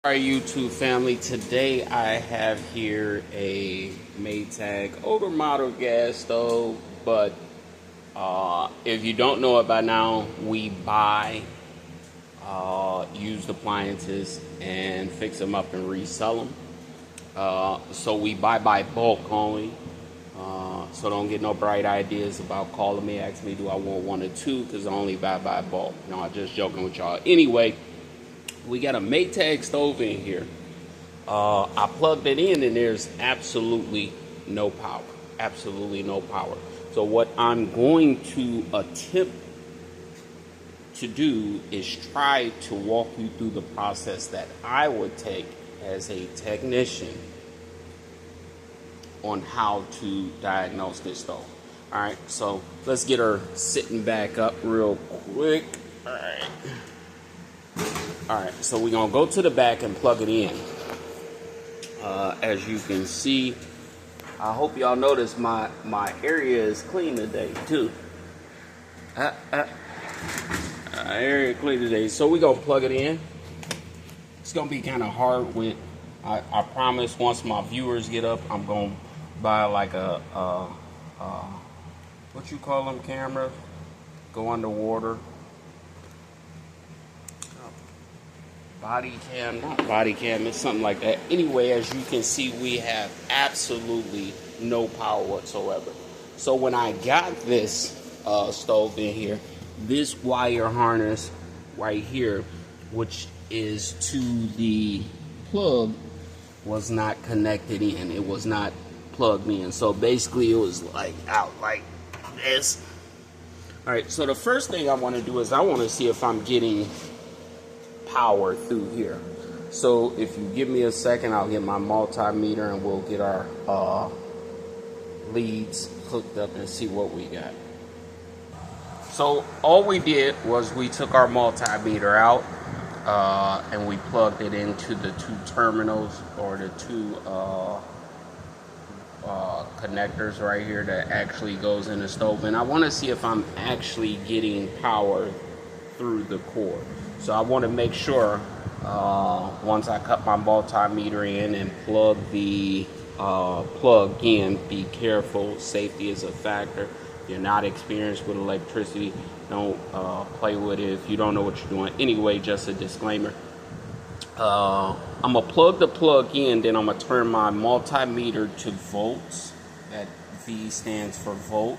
Our YouTube family, today I have here a Maytag older model gas stove, but if you don't know it by now, we buy used appliances and fix them up and resell them. So we buy by bulk only. So don't get no bright ideas about calling me, ask me do I want one or two, because I only buy by bulk. No, I'm just joking with y'all. Anyway, we got a Maytag stove in here. I plugged it in and there's absolutely no power. Absolutely no power. So what I'm going to attempt to do is try to walk you through the process that I would take as a technician on how to diagnose this stove. All right, so let's get her sitting back up real quick. All right, so we're gonna go to the back and plug it in. As you can see, I hope y'all notice my area is clean today too. Area clean today. So we're gonna plug it in. It's gonna be kind of hard with, I promise once my viewers get up, I'm gonna buy like a what you call them cameras? Go underwater. Body cam, not body cam, it's something like that. Anyway, as you can see, we have absolutely no power whatsoever. So when I got this stove in here, this wire harness right here, which is to the plug, was not connected in. It was not plugged in. So basically it was like out like this. All right, so the first thing I want to do is I want to see if I'm getting power through here. So if you give me a second, I'll get my multimeter and we'll get our leads hooked up and see what we got. So all we did was we took our multimeter out and we plugged it into the two terminals, or the two connectors right here that actually goes in the stove, and I want to see if I'm actually getting power through the cord. So I want to make sure once I cut my multimeter in and plug the plug in, be careful. Safety is a factor. If you're not experienced with electricity, don't play with it if you don't know what you're doing. Anyway, just a disclaimer. I'm going to plug the plug in, then I'm going to turn my multimeter to volts. That V stands for volt.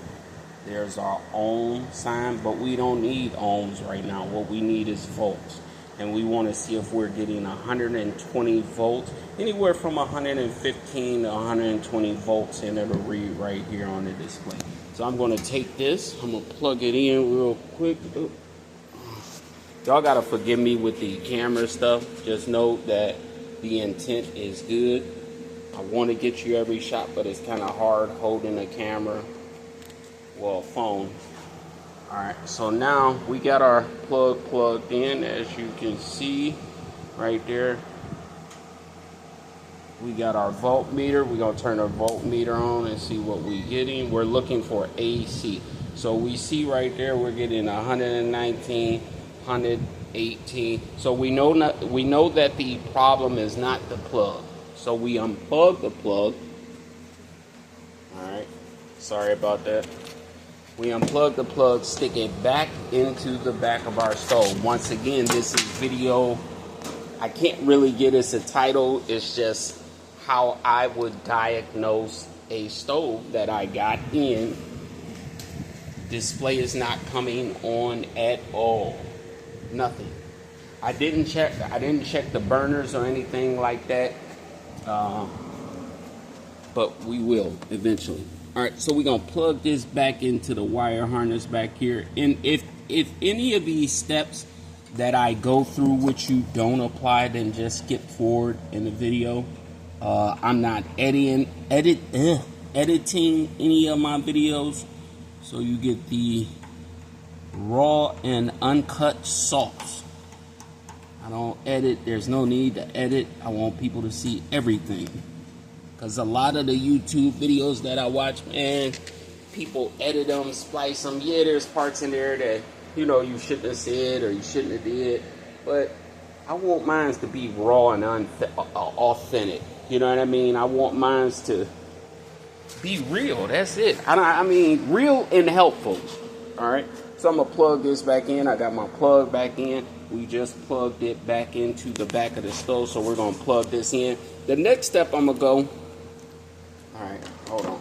There's our ohm sign, but we don't need ohms right now. What we need is volts. And we want to see if we're getting 120 volts, anywhere from 115 to 120 volts, and it'll read right here on the display. So I'm going to take this, I'm going to plug it in real quick. Y'all got to forgive me with the camera stuff. Just know that the intent is good. I want to get you every shot, but it's kind of hard holding a camera. Well, phone. Alright, so now we got our plug plugged in, as you can see right there. We got our voltmeter. We're going to turn our voltmeter on and see what we're getting. We're looking for AC. So we see right there we're getting 119, 118. So we know that the problem is not the plug. So we unplug the plug. Alright, sorry about that. We unplug the plug, stick it back into the back of our stove. Once again, this is video. I can't really get this a title. It's just how I would diagnose a stove that I got in. Display is not coming on at all. Nothing. I didn't check the burners or anything like that. But we will eventually. All right, so we're going to plug this back into the wire harness back here. And if any of these steps that I go through which you don't apply, then just skip forward in the video. I'm not editing any of my videos, so you get the raw and uncut sauce. I don't edit. There's no need to edit. I want people to see everything. Because a lot of the YouTube videos that I watch, man, people edit them, splice them. Yeah, there's parts in there that, you know, you shouldn't have said or you shouldn't have did. But I want mine to be raw and authentic. You know what I mean? I want mine to be real. That's it. I mean, real and helpful. All right. So I'm gonna plug this back in. I got my plug back in. We just plugged it back into the back of the stove. So we're gonna plug this in. The next step I'm gonna go. All right. Hold on.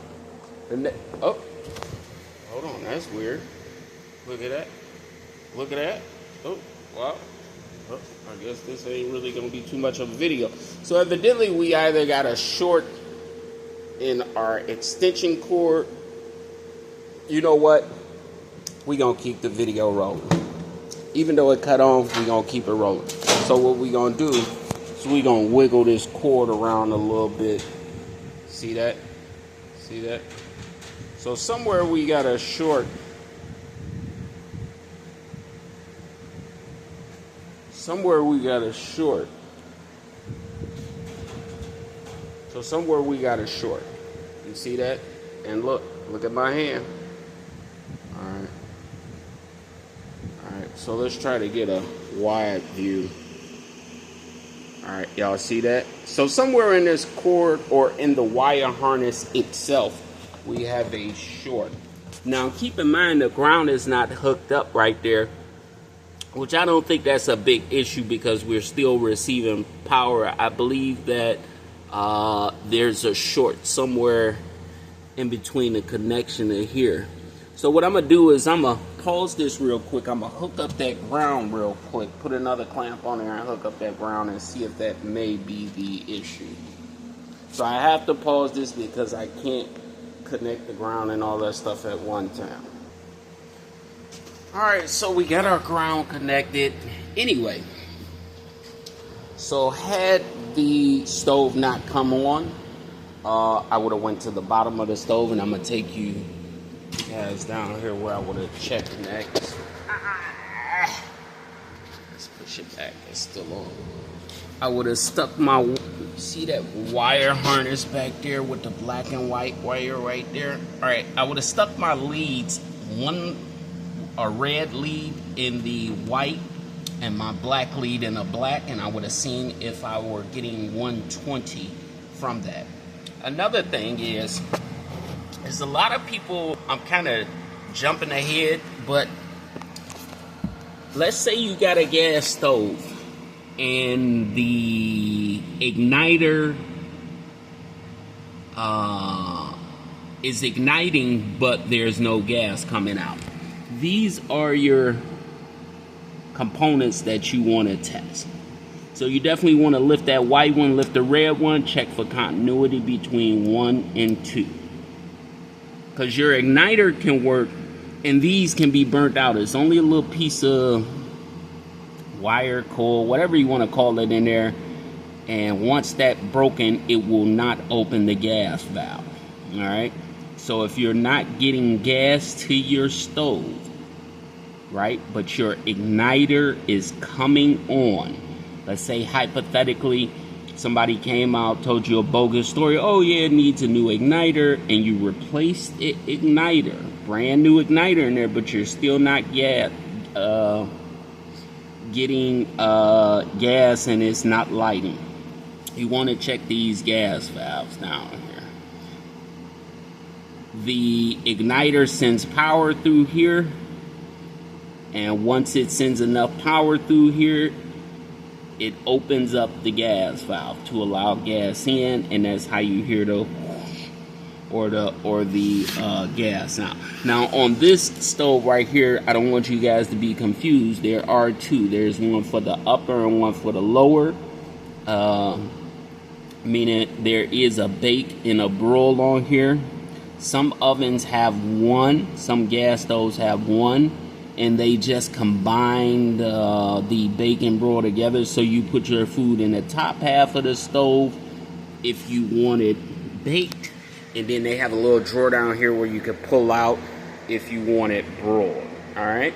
Oh. Hold on. That's weird. Look at that. Look at that. Oh. Wow. Oh, I guess this ain't really gonna be too much of a video. So evidently we either got a short in our extension cord. You know what? We gonna keep the video rolling. Even though it cut on, we gonna keep it rolling. So what we gonna do is we gonna wiggle this cord around a little bit. See that? See that? So somewhere we got a short. Somewhere we got a short. So somewhere we got a short. You see that? And look at my hand. Alright. Alright, so let's try to get a wide view. Alright, y'all see that? So somewhere in this cord or in the wire harness itself, we have a short. Now keep in mind the ground is not hooked up right there, which I don't think that's a big issue because we're still receiving power. I believe that there's a short somewhere in between the connection to here. So what I'm gonna do is I'm gonna pause this real quick. I'm gonna hook up that ground real quick, put another clamp on there and hook up that ground and see if that may be the issue. So I have to pause this because I can't connect the ground and all that stuff at one time. Alright, so we got our ground connected. Anyway, so had the stove not come on, I would have went to the bottom of the stove, and I'm going to take you guys down here where I would have checked next. Let's push it back. It's still on. I would have stuck my, see that wire harness back there with the black and white wire right there? Alright, I would have stuck my leads, a red lead in the white and my black lead in the black, and I would have seen if I were getting 120 from that. Another thing is a lot of people, I'm kind of jumping ahead, but let's say you got a gas stove and the igniter is igniting, but there's no gas coming out. These are your components that you want to test. So you definitely want to lift that white one, lift the red one, check for continuity between 1 and 2. Because your igniter can work, and these can be burnt out. It's only a little piece of wire, coil, whatever you want to call it in there. And once that's broken, it will not open the gas valve. All right? So if you're not getting gas to your stove, right, but your igniter is coming on, let's say hypothetically somebody came out, told you a bogus story, oh yeah, it needs a new igniter, and you replaced the igniter, brand new igniter in there, but you're still not getting gas and it's not lighting. You want to check these gas valves down here. The igniter sends power through here, and once it sends enough power through here, it opens up the gas valve to allow gas in, and that's how you hear the gas. Now on this stove right here, I don't want you guys to be confused. There are two. There's one for the upper and one for the lower. Meaning there is a bake and a broil on here. Some ovens have one, some gas stoves have one, and they just combine the bake and broil together. So you put your food in the top half of the stove if you want it baked, and then they have a little drawer down here where you can pull out if you want it broiled. All right.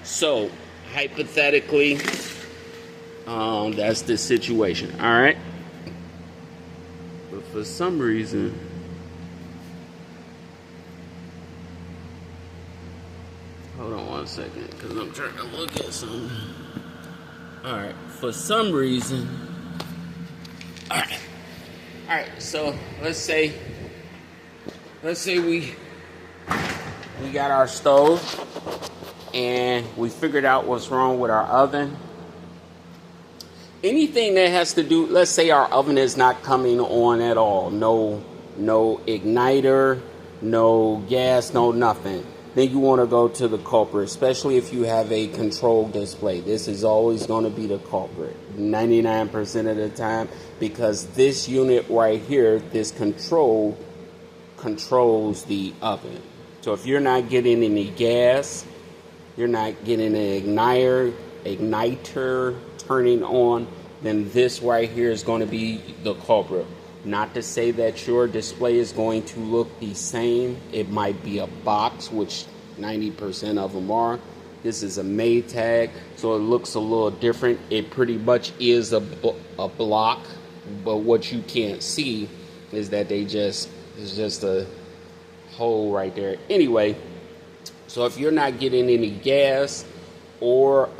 So hypothetically, that's the situation. All right. But for some reason, hold on one second, because I'm trying to look at something. All right, for some reason. All right. So let's say we got our stove and we figured out what's wrong with our oven. Anything that has to do, let's say our oven is not coming on at all, no igniter, no gas, no nothing, then you want to go to the culprit, especially if you have a control display. This is always going to be the culprit 99% of the time, because this unit right here, this controls the oven. So if you're not getting any gas, you're not getting an igniter turning on, then this right here is going to be the culprit. Not to say that your display is going to look the same. It might be a box, which 90% of them are. This is a Maytag, so it looks a little different. It pretty much is a block, but what you can't see is that it's just a hole right there. Anyway, so if you're not getting any gas or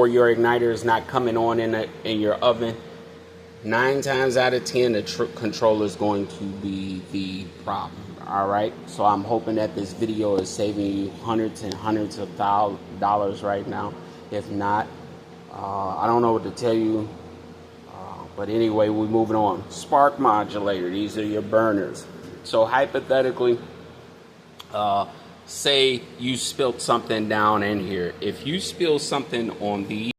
your igniter is not coming on in your oven, 9 times out of 10 the controller is going to be the problem. All right, so I'm hoping that this video is saving you hundreds and hundreds of dollars right now. If not, I don't know what to tell you. But anyway, we're moving on. Spark modulator. These are your burners. So hypothetically, say you spilled something down in here. If you spill something on these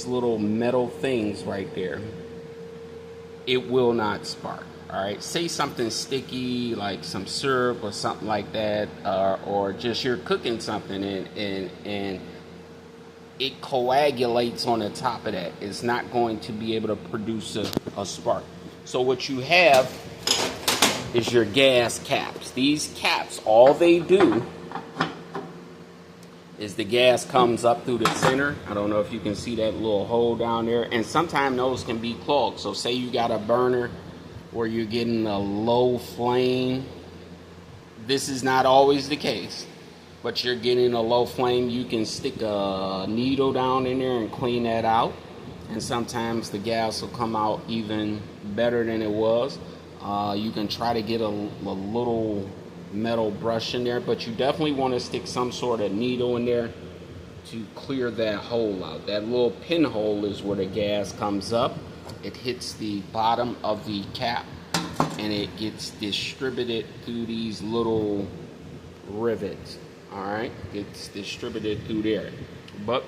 little metal things right there, it will not spark. All right. Say something sticky like some syrup or something like that, or just you're cooking something and it coagulates on the top of that. It's not going to be able to produce a spark. So what you have is your gas caps. These caps, all they do is the gas comes up through the center. I don't know if you can see that little hole down there. And sometimes those can be clogged. So say you got a burner where you're getting a low flame. This is not always the case, but you're getting a low flame. You can stick a needle down in there and clean that out. And sometimes the gas will come out even better than it was. You can try to get a little metal brush in there, but you definitely want to stick some sort of needle in there to clear that hole out. That little pinhole is where the gas comes up. It hits the bottom of the cap and it gets distributed through these little rivets. All right, it's distributed through there. But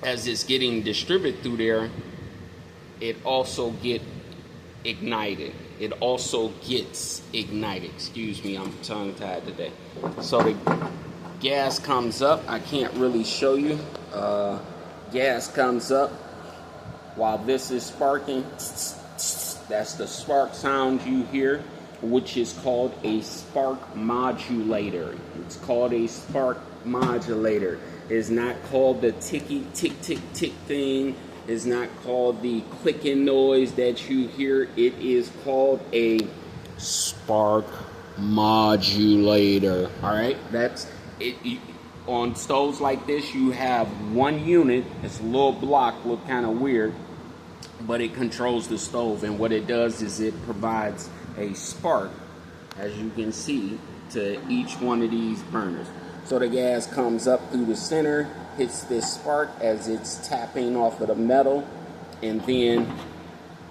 as it's getting distributed through there, it also gets ignited. Excuse me, I'm tongue-tied today. So the gas comes up. I can't really show you. Gas comes up while this is sparking. That's the spark sound you hear, which is called a spark modulator. It's called a spark modulator. It's not called the ticky tick tick tick thing. It's not called the clicking noise that you hear. It is called a spark modulator. All right, that's it. On stoves like this, you have one unit. It's a little block, look kind of weird, but it controls the stove, and what it does is it provides a spark, as you can see, to each one of these burners. So the gas comes up through the center, hits this spark as it's tapping off of the metal, and then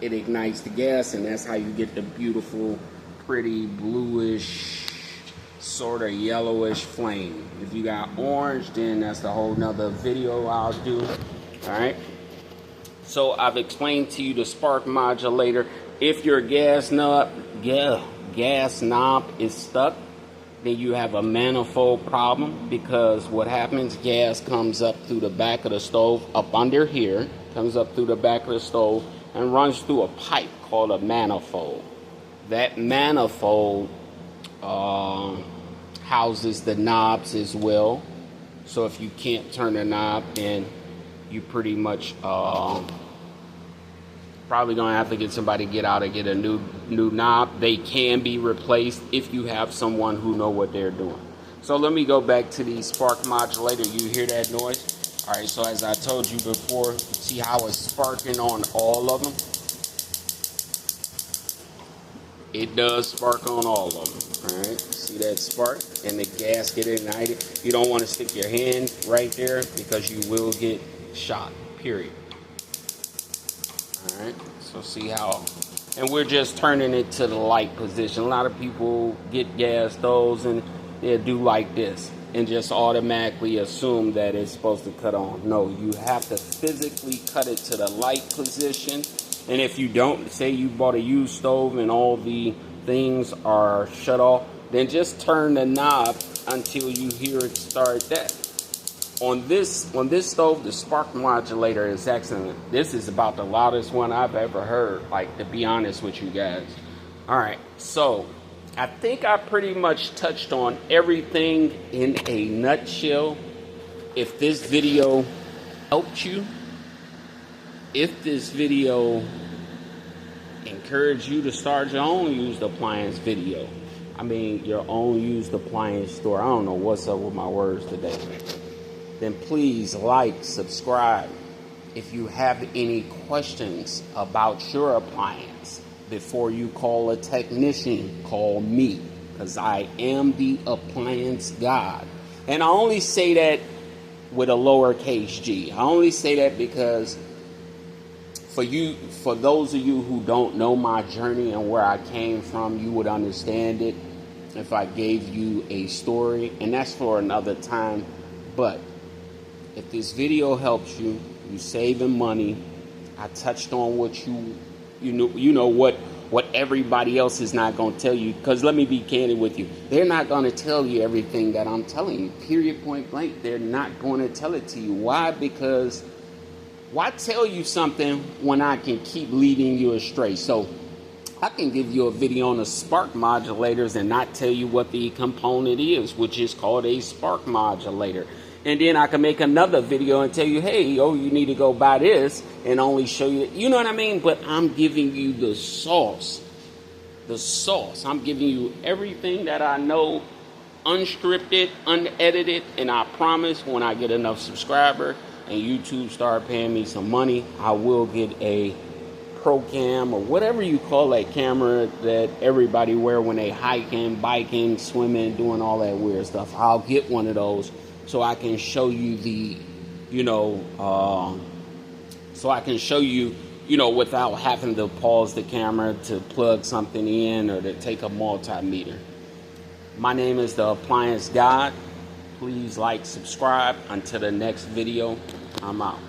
it ignites the gas, and that's how you get the beautiful, pretty bluish, sort of yellowish flame. If you got orange, then that's a whole nother video I'll do. All right. So I've explained to you the spark modulator. If your gas knob is stuck, then you have a manifold problem, because what happens, gas comes up through the back of the stove, up under here, comes up through the back of the stove and runs through a pipe called a manifold. That manifold houses the knobs as well. So if you can't turn the knob, then you pretty much probably gonna have to get somebody to get out and get a new knob. They can be replaced if you have someone who know what they're doing. So let me go back to the spark modulator. You hear that noise? All right, so as I told you before, see how it's sparking on all of them? It does spark on all of them. All right, see that spark and the gas get ignited. You don't want to stick your hand right there because you will get shot, period. All right, so see how, and we're just turning it to the light position. A lot of people get gas stoves and they'll do like this and just automatically assume that it's supposed to cut on. No, you have to physically cut it to the light position. And if you don't, say you bought a used stove and all the things are shut off, then just turn the knob until you hear it start that. On this stove, the spark modulator is excellent. This is about the loudest one I've ever heard, like, to be honest with you guys. All right, so I think I pretty much touched on everything in a nutshell. If this video helped you, if this video encouraged you to start your own used appliance video, I mean your own used appliance store, I don't know what's up with my words today, then please like, subscribe. If you have any questions about your appliance, before you call a technician, call me, because I am the appliance god. And I only say that with a lowercase g. I only say that because for those of you who don't know my journey and where I came from, you would understand it if I gave you a story, and that's for another time. But if this video helps you, you saving money, I touched on what you know what everybody else is not going to tell you, because let me be candid with you, they're not going to tell you everything that I'm telling you, period, point blank. They're not going to tell it to you. Why? Because why tell you something when I can keep leading you astray? So I can give you a video on the spark modulators and not tell you what the component is, which is called a spark modulator. And then I can make another video and tell you, hey, you need to go buy this, and only show you, you know what I mean? But I'm giving you the sauce. The sauce. I'm giving you everything that I know, unscripted, unedited, and I promise when I get enough subscribers and YouTube start paying me some money, I will get a pro cam or whatever you call that camera that everybody wear when they hiking, biking, swimming, doing all that weird stuff. I'll get one of those so I can show you the, without having to pause the camera to plug something in or to take a multimeter. My name is the Appliance God. Please like, subscribe. Until the next video, I'm out.